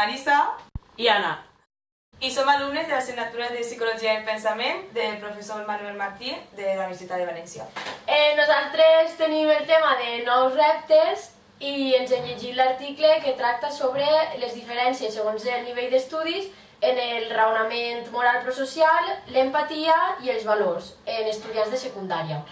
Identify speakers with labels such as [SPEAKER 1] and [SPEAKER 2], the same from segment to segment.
[SPEAKER 1] Marisa
[SPEAKER 2] i Anna.
[SPEAKER 1] i som alumnes de l'assignatura de Psicologia del Pensament del professor Manuel Martí de la Universitat de València.
[SPEAKER 3] Nosaltres tenim el tema de nous reptes i ens hem llegit l'article que tracta sobre les diferències segons el nivell d'estudis en el raonament moral prosocial, l'empatia i els valors en estudiants de secundària.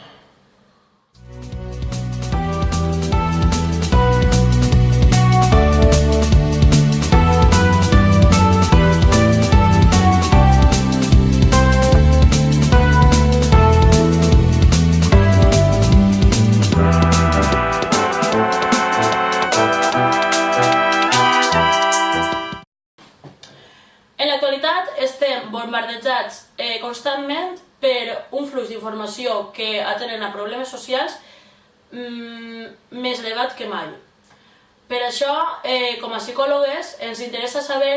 [SPEAKER 2] En l'actualitat estem bombardejats constantment per un flux d'informació que atenen a problemes socials més elevat que mai. Per això, com a psicòlogues, ens interessa saber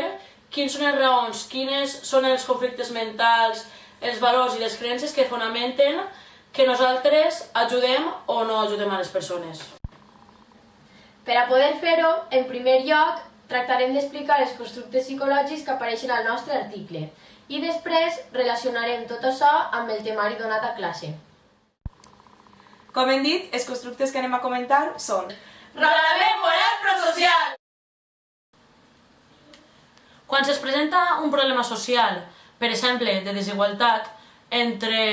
[SPEAKER 2] quines són les raons, quins són els conflictes mentals, els valors i les creences que fonamenten que nosaltres ajudem o no ajudem a les persones.
[SPEAKER 3] Per a poder fer-ho, en primer lloc, tractarem d'explicar els constructes psicològics que apareixen al nostre article i després relacionarem tot això amb el temari donat a classe.
[SPEAKER 1] Com hem dit, els constructes que anem a comentar són
[SPEAKER 2] Raonament moral prosocial. Quan se'ns presenta un problema social, per exemple, de desigualtat entre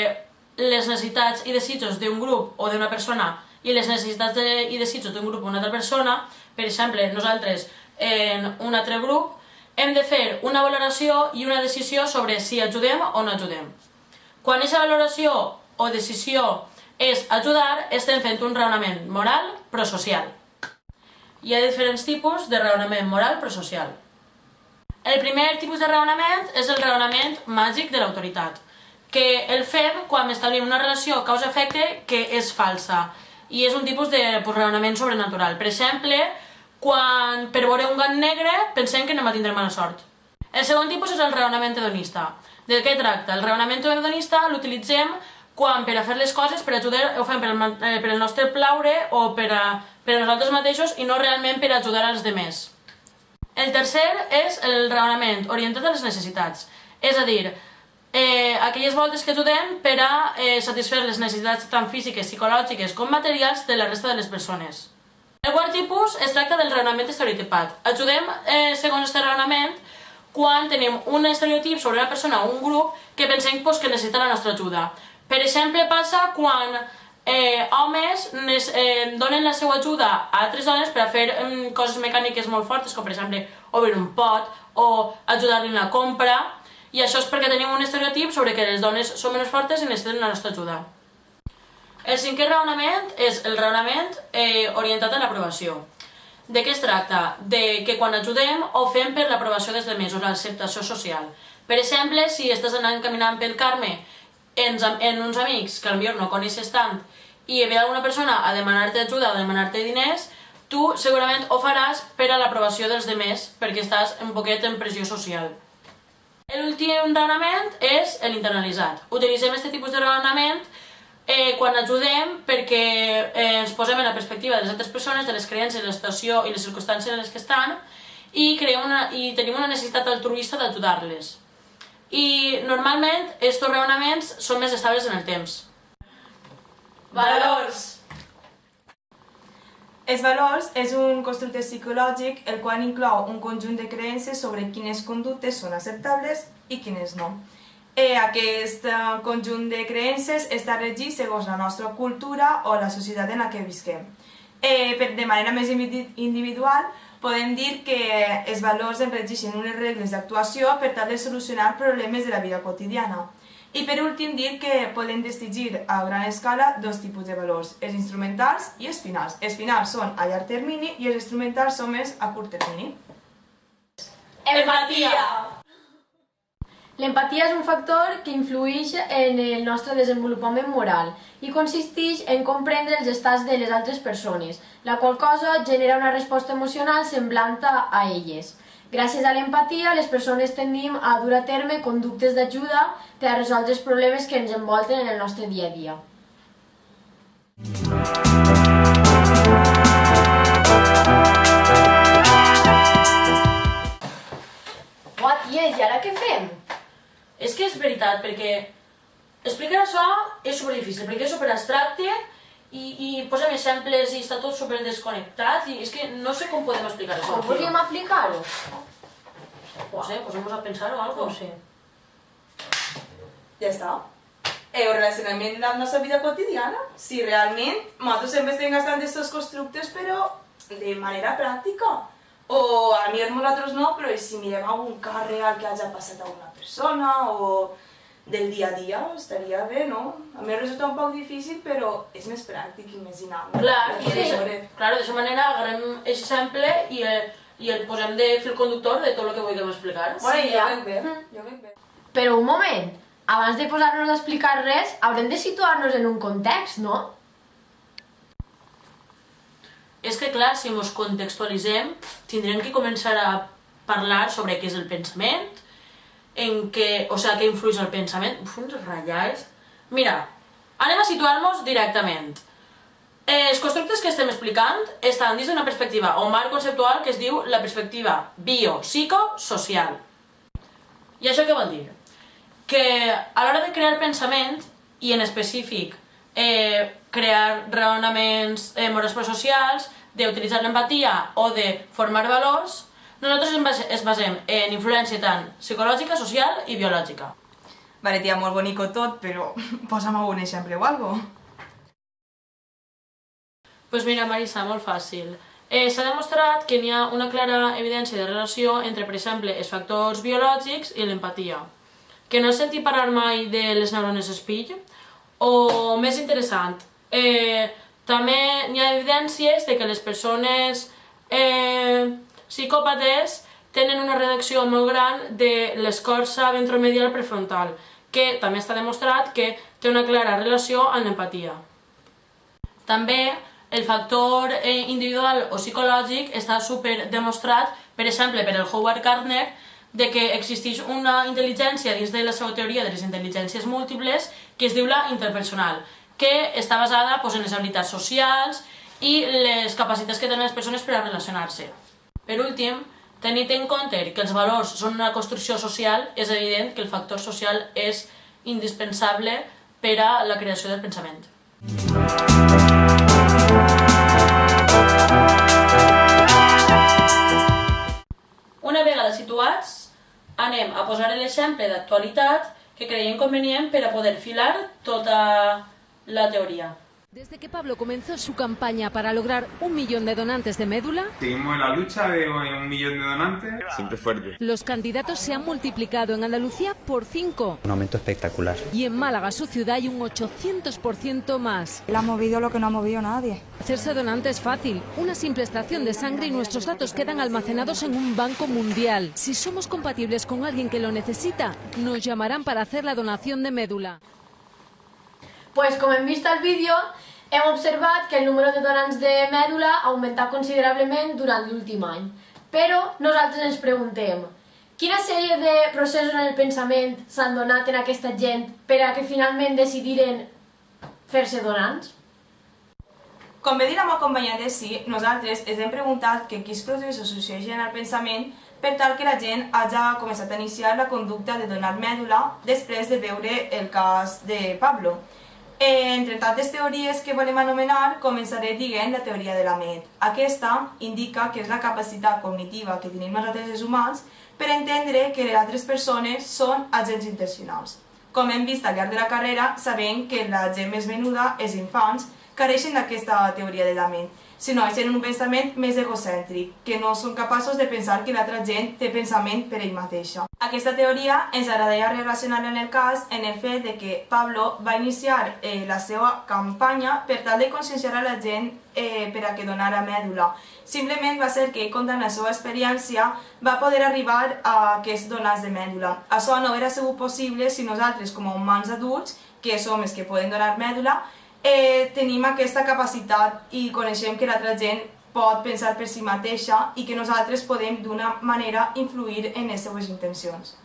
[SPEAKER 2] les necessitats i desitjos d'un grup o d'una persona i les necessitats i desitjos d'un grup o d'una altra persona, per exemple, nosaltres en un altre grup, hem de fer una valoració i una decisió sobre si ajudem o no ajudem. Quan aquesta valoració o decisió és ajudar, estem fent un raonament moral prosocial. Hi ha diferents tipus de raonament moral prosocial. El primer tipus de raonament és el raonament màgic de l'autoritat, que el fem quan establim una relació causa-efecte que és falsa i és un tipus de raonament sobrenatural. Per exemple, quan per veure un gat negre pensem que anem a tindre mala sort. El segon tipus és el raonament hedonista. De què tracta? El raonament hedonista l'utilitzem quan per a fer les coses per ajudar ho fem per el nostre plaure o per a nosaltres mateixos i no realment per ajudar als demés. El tercer és el raonament orientat a les necessitats, és a dir, aquelles voltes que ajudem per a satisfer les necessitats tant físiques, psicològiques com materials de la resta de les persones. El quart tipus es tracta del raonament estereotipat. Ajudem, segons aquest raonament, quan tenim un estereotip sobre una persona o un grup que pensem que necessita la nostra ajuda. Per exemple, passa quan homes donen la seva ajuda a altres dones per a fer coses mecàniques molt fortes, com per exemple obrir un pot o ajudar-li en la compra, i això és perquè tenim un estereotip sobre que les dones són menys fortes i necessiten la nostra ajuda. El cinquè raonament és el raonament orientat a l'aprovació. De què es tracta? De que quan ajudem ho fem per l'aprovació dels altres o l'acceptació social. Per exemple, si estàs anant caminant pel Carme en uns amics que potser no coneixes tant i ve alguna persona a demanar-te ajuda o a demanar-te diners, tu segurament ho faràs per a l'aprovació dels altres perquè estàs un poquet en pressió social. L'últim raonament és l'internalitzat. Utilitzem aquest tipus de raonament quan ajudem perquè ens posem en la perspectiva de les altres persones, de les creences, de la situació i les circumstàncies en les que estan i tenim una necessitat altruista d'ajudar-les. I normalment aquests raonaments són més estables en el temps.
[SPEAKER 1] Valors. Els valors és un constructe psicològic el qual inclou un conjunt de creences sobre quines conductes són acceptables i quines no. Aquest conjunt de creences està regit segons la nostra cultura o la societat en la que visquem. De manera més individual, podem dir que els valors ens regeixen unes regles d'actuació per tal de solucionar problemes de la vida quotidiana. I per últim, dir que podem distingir a gran escala dos tipus de valors, els instrumentals i els finals. Els finals són a llarg termini i els instrumentals són més a curt termini.
[SPEAKER 2] Empatia!
[SPEAKER 3] L'empatia és un factor que influeix en el nostre desenvolupament moral i consisteix en comprendre els estats de les altres persones, la qual cosa genera una resposta emocional semblant a elles. Gràcies a l'empatia, les persones tendim a dur a terme conductes d'ajuda per a resoldre els problemes que ens envolten en el nostre dia a dia. Uah, ties, i ara què fem?
[SPEAKER 2] És que és veritat, perquè explicar això és superdifícil, perquè és superabstracte i posem exemples i està tot superdesconnectat i és que no sé com podem explicar això.
[SPEAKER 3] Com podríem aplicar-ho?
[SPEAKER 2] No sé, posem-nos a pensar o algo.
[SPEAKER 3] No sé.
[SPEAKER 1] Ja està. El relacionament amb la nostra vida quotidiana. Si realment nosaltres sempre estem gastant aquests constructes, però de manera pràctica. O a mi nosaltres no, però si mirem algun cas real que hagi passat a una persona o del dia a dia, estaria bé, no? A mi resulta un poc difícil, però és més pràctic i més dinàmic.
[SPEAKER 2] Clar, d'aquesta manera agarrem aquest exemple i el posem de fil conductor de tot el que vulguem explicar.
[SPEAKER 1] Sí, jo veig bé, jo veig bé.
[SPEAKER 3] Però un moment, abans de posar-nos a explicar res, haurem de situar-nos en un context, no?
[SPEAKER 2] És que clar, si ens contextualitzem, tindrem que començar a parlar sobre què és el pensament, què influeix el pensament. Uns ratllats. Mira, anem a situar-nos directament. Els constructes que estem explicant estan dins d'una perspectiva o marc conceptual que es diu la perspectiva biopsicosocial. I això què vol dir? Que a l'hora de crear pensament, i en específic crear raonaments morals prosocials, d'utilitzar l'empatia o de formar valors, nosaltres ens basem en influència tant psicològica, social i biològica.
[SPEAKER 1] Vale, tia, molt bonico tot, però posa'm algun exemple o algo.
[SPEAKER 2] Doncs mira, Marisa, molt fàcil. S'ha demostrat que hi ha una clara evidència de relació entre, per exemple, els factors biològics i l'empatia. Que no has sentit parlar mai de les neurones espill? O, més interessant, també hi ha evidències de que les persones psicòpates tenen una reducció molt gran de l'escorça ventromedial prefrontal, que també està demostrat que té una clara relació amb l'empatia. També el factor individual o psicològic està superdemostrat, per exemple, per el Howard Gardner, de que existeix una intel·ligència dins de la seva teoria de les intel·ligències múltiples que es diu la interpersonal, que està basada en les habilitats socials i les capacitats que tenen les persones per a relacionar-se. Per últim, tenint en compte que els valors són una construcció social, és evident que el factor social és indispensable per a la creació del pensament. Una vegada situats, anem a posar l'exemple d'actualitat que creiem convenient per a poder filar tota la teoria.
[SPEAKER 4] Desde que Pablo comenzó su campaña para lograr 1 millón de donantes de médula,
[SPEAKER 5] seguimos en la lucha de 1 millón de donantes.
[SPEAKER 6] Siempre fuerte.
[SPEAKER 4] los candidatos se han multiplicado en Andalucía por 5
[SPEAKER 6] Un aumento espectacular.
[SPEAKER 4] y en Málaga, su ciudad, hay un 800% más.
[SPEAKER 7] Él ha movido lo que no ha movido nadie.
[SPEAKER 4] Hacerse donante es fácil. Una simple extracción de sangre y nuestros datos quedan almacenados en un banco mundial. Si somos compatibles con alguien que lo necesita, nos llamarán para hacer la donación de médula.
[SPEAKER 3] Pues com hem vist al vídeo, hem observat que el número de donants de mèdula ha augmentat considerablement durant l'últim any. Però nosaltres ens preguntem, quina sèrie de processos en el pensament s'han donat en aquesta gent per a que finalment decidiren fer-se donants?
[SPEAKER 1] Com bé dir la meva companya de sí, nosaltres ens hem preguntat que quins processos succeeixen al pensament per tal que la gent hagi començat a iniciar la conducta de donar mèdula després de veure el cas de Pablo. Entre tantes teories que volem anomenar, començaré dient la teoria de la ment. Aquesta indica que és la capacitat cognitiva que tenim nosaltres els humans per entendre que les altres persones són agents intencionals. Com hem vist al llarg de la carrera, sabem que la gent més menuda, els infants, careixen d'aquesta teoria de la ment, sinó que tenen un pensament més egocèntric, que no són capaços de pensar que l'altra gent té pensament per ell mateixa. Aquesta teoria ens agradaria relacionar en el cas en el fet de que Pablo va iniciar la seva campanya per tal de conscienciar a la gent per a que donara mèdula. Simplement va ser que ell, contant la seva experiència, va poder arribar a aquests donants de mèdula. Això no hauria sigut possible si nosaltres, com a humans adults, que som els que poden donar mèdula, tenim aquesta capacitat i coneixem que l'altra gent pot pensar per si mateixa i que nosaltres podem d'una manera influir en les seues intencions.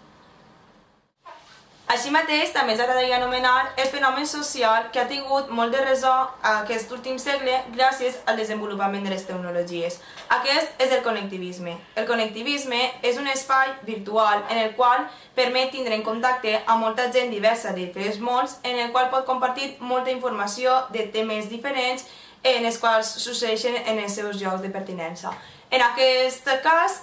[SPEAKER 1] Així mateix, també ens agradaria anomenar el fenomen social que ha tingut molt de ressò aquest últim segle gràcies al desenvolupament de les tecnologies. Aquest és el connectivisme. El connectivisme és un espai virtual en el qual permet tindre en contacte amb molta gent diversa de diferents mons, en el qual pot compartir molta informació de temes diferents en els quals succeeixen en els seus llocs de pertinença. En aquest cas,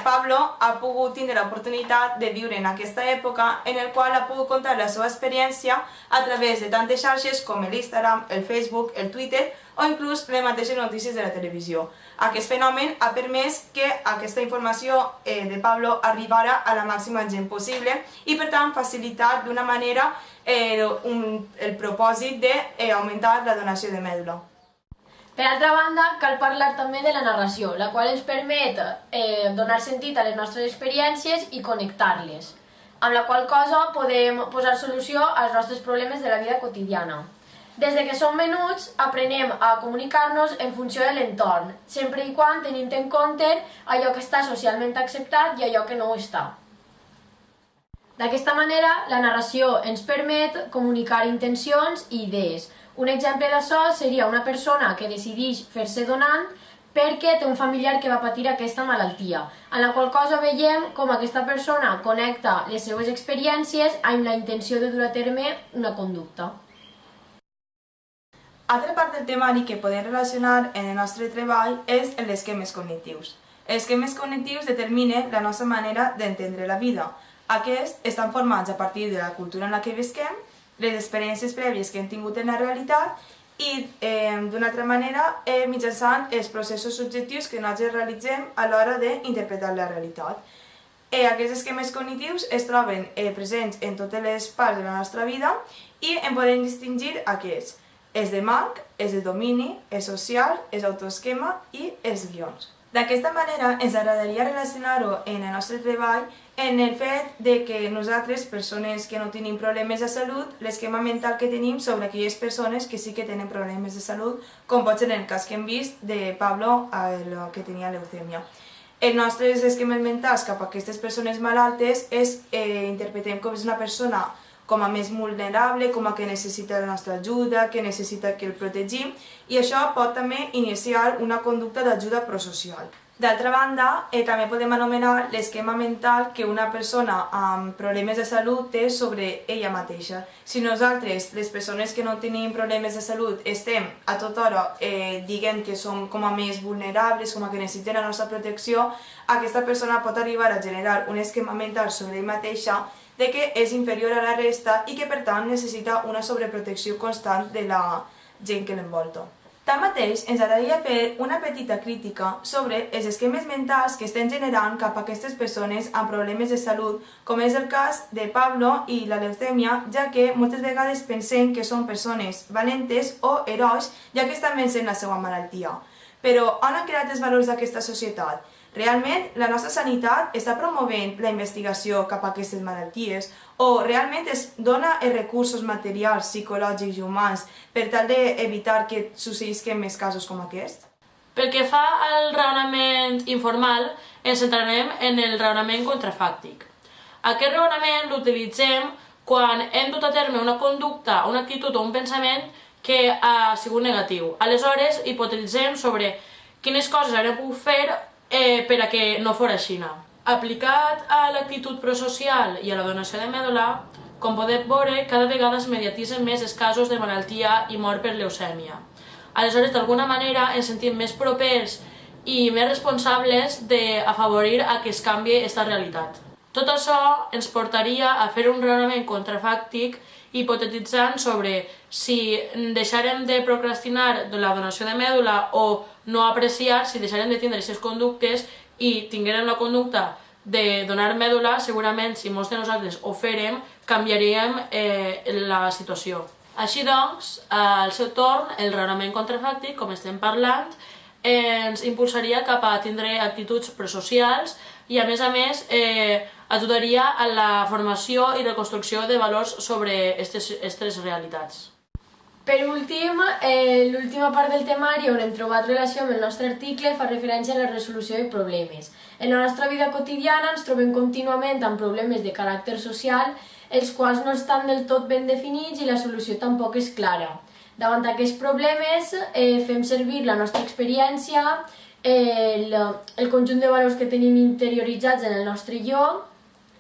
[SPEAKER 1] Pablo ha pogut tindre l'oportunitat de viure en aquesta època en el qual ha pogut contar la seva experiència a través de tantes xarxes com l'Instagram, el Facebook, el Twitter o inclús les mateixes notícies de la televisió. Aquest fenomen ha permès que aquesta informació de Pablo arribara a la màxima gent possible i per tant facilitar d'una manera el propòsit d'augmentar la donació de mèdula.
[SPEAKER 3] Per altra banda, cal parlar també de la narració, la qual ens permet donar sentit a les nostres experiències i connectar-les, amb la qual cosa podem posar solució als nostres problemes de la vida quotidiana. Des que som menuts, aprenem a comunicar-nos en funció de l'entorn, sempre i quan tenint en compte allò que està socialment acceptat i allò que no ho està. D'aquesta manera, la narració ens permet comunicar intencions i idees. Un exemple d'això seria una persona que decideix fer-se donant perquè té un familiar que va patir aquesta malaltia, en la qual cosa veiem com aquesta persona connecta les seves experiències amb la intenció de dur a terme una conducta.
[SPEAKER 1] Altra part del temari que podem relacionar en el nostre treball és els esquemes cognitius. Els esquemes cognitius determinen la nostra manera d'entendre la vida. Aquests estan formats a partir de la cultura en la que visquem, les experiències prèvies que hem tingut en la realitat i, d'una altra manera, mitjançant els processos subjectius que nosaltres realitzem a l'hora d'interpretar la realitat. Aquests esquemes cognitius es troben presents en totes les parts de la nostra vida i en podem distingir aquests: els de marc, els de domini, els socials, els autoesquema i els guions. D'aquesta manera, ens agradaria relacionar-ho en el nostre treball en el fet de que nosaltres, persones que no tenim problemes de salut, l'esquema mental que tenim sobre aquelles persones que sí que tenen problemes de salut, com pot ser en el cas que hem vist de Pablo, que tenia leucèmia. Els nostres esquemes mentals cap a aquestes persones malaltes interpretem com és una persona com a més vulnerable, com a que necessita la nostra ajuda, que necessita que el protegim, i això pot també iniciar una conducta d'ajuda prosocial. D'altra banda, també podem anomenar l'esquema mental que una persona amb problemes de salut té sobre ella mateixa. Si nosaltres, les persones que no tenim problemes de salut, estem a tota hora dient que som com a més vulnerables, com a que necessiten la nostra protecció, aquesta persona pot arribar a generar un esquema mental sobre ella mateixa de que és inferior a la resta i que per tant necessita una sobreprotecció constant de la gent que l'envolta. Tanmateix, ens agradaria fer una petita crítica sobre els esquemes mentals que estem generant cap a aquestes persones amb problemes de salut, com és el cas de Pablo i la leucèmia, ja que moltes vegades pensem que són persones valentes o herois, ja que estan vencent la seva malaltia. Però on han creat els valors d'aquesta societat? Realment la nostra sanitat està promovent la investigació cap a aquestes malalties o realment es dona els recursos materials, psicològics i humans per tal d'evitar que succeïsquen més casos com aquest?
[SPEAKER 2] Pel que fa al raonament informal, ens centrarem en el raonament contrafàctic. Aquest raonament l'utilitzem quan hem dut a terme una conducta, una actitud o un pensament que ha sigut negatiu. Aleshores, hipotetitzem sobre quines coses haurem pogut fer per a que no fos així. Aplicat a l'actitud prosocial i a la donació de mèdula, com podem veure, cada vegada es mediatitzen més els casos de malaltia i mort per leucèmia. Aleshores, d'alguna manera, ens sentim més propers i més responsables d'afavorir a que es canvi aquesta realitat. Tot això ens portaria a fer un raonament contrafàctic hipotetitzant sobre si deixarem de procrastinar la donació de mèdula o no apreciar, si deixarem de tindre aquestes conductes i tinguérem la conducta de donar mèdula, segurament si molts de nosaltres ho fèrem, canviaríem la situació. Així doncs, al seu torn, el raonament contrafàctic, com estem parlant, ens impulsaria cap a tindre actituds prosocials i, a més, ajudaria a la formació i reconstrucció de valors sobre aquestes realitats.
[SPEAKER 3] Per últim, l'última part del temari on hem trobat relació amb el nostre article fa referència a la resolució de problemes. En la nostra vida quotidiana ens trobem contínuament amb problemes de caràcter social, els quals no estan del tot ben definits i la solució tampoc és clara. Davant d'aquests problemes fem servir la nostra experiència, el conjunt de valors que tenim interioritzats en el nostre jo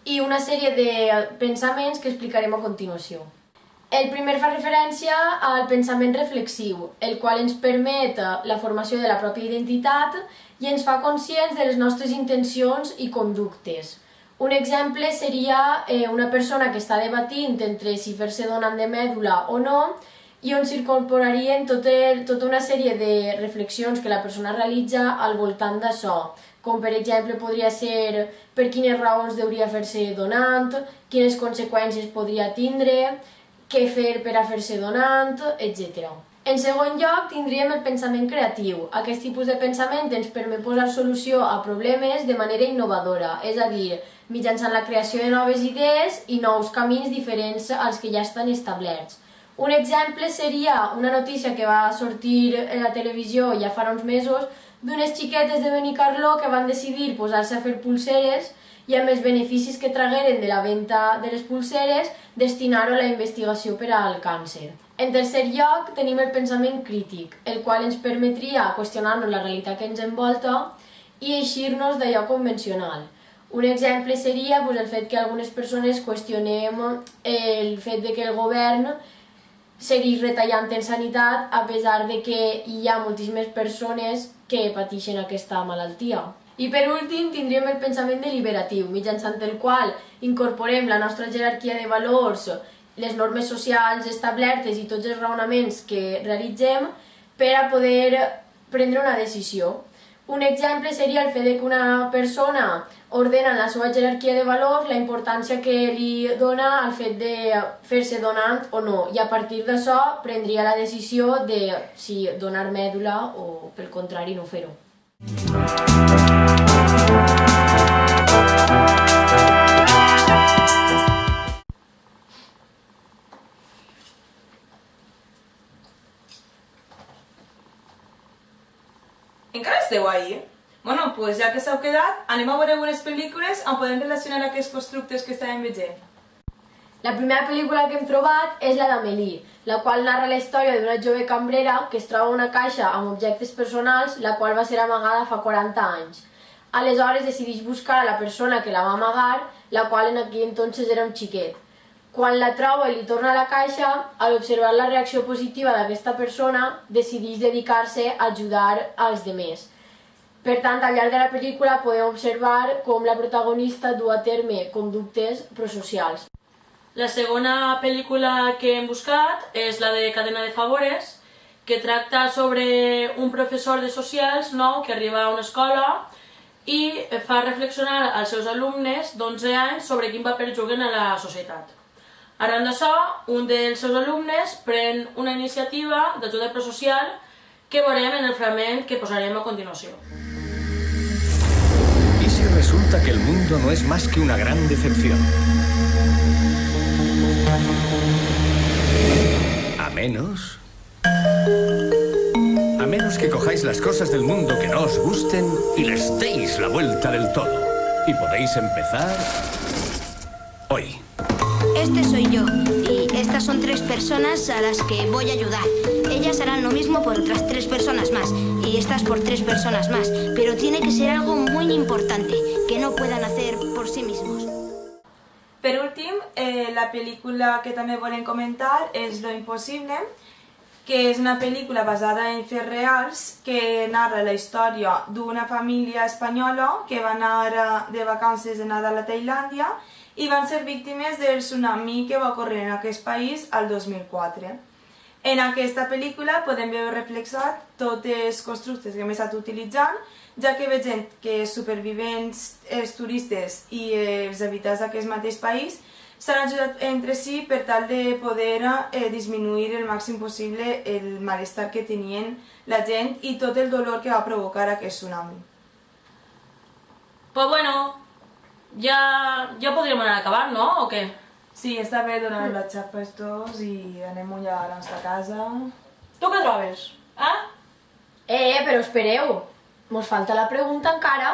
[SPEAKER 3] i una sèrie de pensaments que explicarem a continuació. El primer fa referència al pensament reflexiu, el qual ens permet la formació de la pròpia identitat i ens fa conscients de les nostres intencions i conductes. Un exemple seria una persona que està debatint entre si fer-se donant de mèdula o no i on s'incorporarien tota una sèrie de reflexions que la persona realitza al voltant d'això, com per exemple podria ser per quines raons hauria fer-se donant, quines conseqüències podria tindre, què fer per a fer-se donant, etc. En segon lloc, tindríem el pensament creatiu. Aquest tipus de pensament ens permet posar solució a problemes de manera innovadora, és a dir, mitjançant la creació de noves idees i nous camins diferents als que ja estan establerts. Un exemple seria una notícia que va sortir a la televisió ja fa uns mesos d'unes xiquetes de Benicarló que van decidir posar-se a fer pulseres i amb els beneficis que tragueren de la venda de les pulseres destinar-ho a la investigació per al càncer. En tercer lloc, tenim el pensament crític, el qual ens permetria qüestionar-nos la realitat que ens envolta i eixir-nos d'allò convencional. Un exemple seria el fet que algunes persones qüestionem el fet que el govern segueix retallant en sanitat a pesar de que hi ha moltíssimes persones que pateixen aquesta malaltia. I per últim tindríem el pensament deliberatiu, mitjançant el qual incorporem la nostra jerarquia de valors, les normes socials establertes i tots els raonaments que realitzem per a poder prendre una decisió. Un exemple seria el fet que una persona ordena en la seva jerarquia de valors la importància que li dona al fet de fer-se donant o no, i a partir d'això prendria la decisió de si donar mèdula o, pel contrari, no fer-ho.
[SPEAKER 1] Encara esteu ahí? Bueno, pues ja que s'heu quedat, anem a veure algunes pel·lícules on podem relacionar aquests constructes que estàvem veient.
[SPEAKER 3] La primera pel·lícula que hem trobat és la d'Amélie, la qual narra la història d'una jove cambrera que es troba una caixa amb objectes personals, la qual va ser amagada fa 40 anys. Aleshores decideix buscar a la persona que la va amagar, la qual en aquell entonces era un xiquet. Quan la troba i li torna a la caixa, al observar la reacció positiva d'aquesta persona, decideix dedicar-se a ajudar als demés. Per tant, al llarg de la pel·lícula podem observar com la protagonista du a terme conductes prosocials.
[SPEAKER 2] La segona pel·lícula que hem buscat és la de Cadena de Favores, que tracta sobre un professor de socials nou que arriba a una escola i fa reflexionar als seus alumnes d'11 anys sobre quin paper juguen a la societat. Arran d'això, un dels seus alumnes pren una iniciativa d'ajuda prosocial que veurem en el fragment que posarem a continuació.
[SPEAKER 6] ¿Y si resulta que el mundo no es más que una gran decepción? A menos que cojáis las cosas del mundo que no os gusten y les deis la vuelta del todo. Y podéis empezar hoy.
[SPEAKER 8] Este soy yo, y estas son 3 personas a las que voy a ayudar. Ellas harán lo mismo por otras 3 personas más, y estas por 3 personas más. Pero tiene que ser algo muy importante, que no puedan hacer por sí mismos.
[SPEAKER 1] Per últim, la pel·lícula que també volem comentar és Lo Impossible, que és una pel·lícula basada en fets reals que narra la història d'una família espanyola que va anar de vacances de Nadal a Tailàndia i van ser víctimes del tsunami que va ocórrer en aquest país al 2004. En aquesta pel·lícula podem veure reflexat tots els constructes que hem estat utilitzant, ja que veiem que els supervivents, els turistes i els habitants d'aquest mateix país s'han ajudat entre si per tal de poder disminuir el màxim possible el malestar que tenien la gent i tot el dolor que va provocar aquest tsunami.
[SPEAKER 2] Pues bueno, ya podríem anar acabant, no? O què?
[SPEAKER 1] Sí, està bé donar la xapa a tots i anem allà a la nostra casa.
[SPEAKER 2] Tu què trobes?
[SPEAKER 3] Però espereu, mos falta la pregunta encara.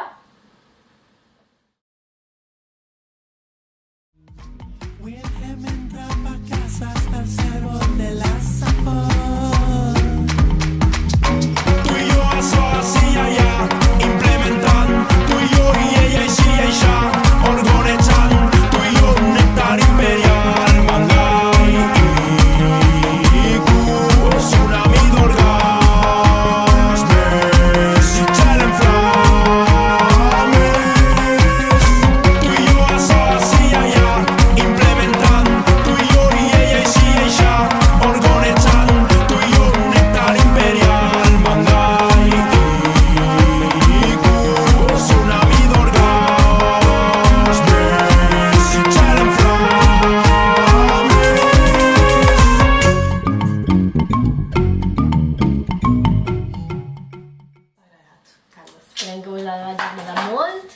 [SPEAKER 3] Esperem que us hagi agradat molt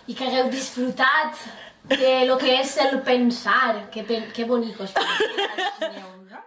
[SPEAKER 3] i que hagueu disfrutat de lo que és el pensar. Que bonicos pensar.